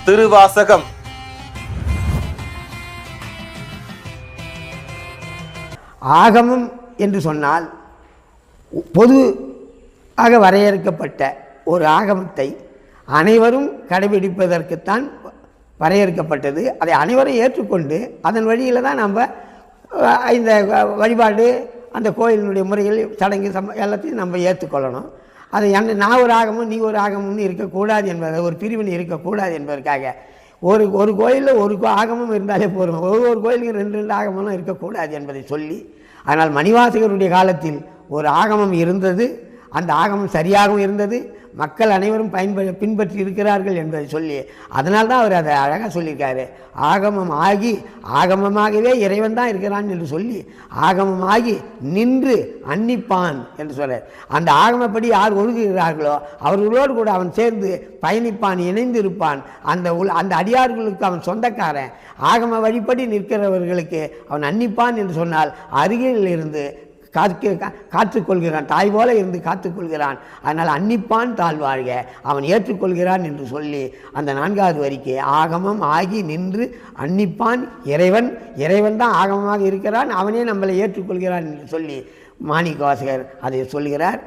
திருவாசகம். ஆகமம் என்று சொன்னால் பொதுவாக வரையறுக்கப்பட்ட ஒரு ஆகமத்தை அனைவரும் கடைபிடிப்பதற்குத்தான் வரையறுக்கப்பட்டது. அதை அனைவரும் ஏற்றுக்கொண்டு அதன் வழியில் தான் நம்ம இந்த வழிபாடு, அந்த கோயிலினுடைய முறைகள், சடங்கு எல்லாத்தையும் நம்ம ஏற்றுக்கொள்ளணும். அதை நான் ஒரு ஆகமும் நீ ஒரு ஆகமும்னு இருக்கக்கூடாது என்பதை, ஒரு பிரிவினை இருக்கக்கூடாது என்பதற்காக ஒரு கோயிலில் ஒரு ஆகமும் இருந்தாலே போதும், ஒவ்வொரு கோயிலுக்கும் 2 ஆகமும் இருக்கக்கூடாது என்பதை சொல்லி, அதனால் மணிவாசகருடைய காலத்தில் ஒரு ஆகமம் இருந்தது, அந்த ஆகமம் சரியாகவும் இருந்தது, மக்கள் அனைவரும் பின்பற்றி இருக்கிறார்கள் என்பதை சொல்லி, அதனால்தான் அவர் அதை அழகாக சொல்லியிருக்காரு. ஆகமம் ஆகி ஆகமமாகவே இறைவன் தான் இருக்கிறான் என்று சொல்லி, ஆகமமாகி நின்று அன்னிப்பான் என்று சொல்றார். அந்த ஆகமப்படி யார் ஒழுகுகிறார்களோ அவர்களோடு கூட அவன் சேர்ந்து பயணிப்பான், இணைந்து இருப்பான். அந்த அடியார்களுக்கு அவன் சொந்தக்காரன். ஆகம வழிபடி நிற்கிறவர்களுக்கு அவன் அன்னிப்பான் என்று சொன்னால் அருகில் இருந்து காத்துக்கொள்கிறான், தாய் போல இருந்து காத்துக்கொள்கிறான். அதனால் அன்னிப்பான் தாழ்வாழ்க, அவன் ஏற்றுக்கொள்கிறான் என்று சொல்லி அந்த 4வது வரிக்கு ஆகமம் ஆகி நின்று அன்னிப்பான் இறைவன் தான் ஆகமமாக இருக்கிறான், அவனே நம்மளை ஏற்றுக்கொள்கிறான் என்று சொல்லி மாணிக்க வாசகர் அதை சொல்கிறார்.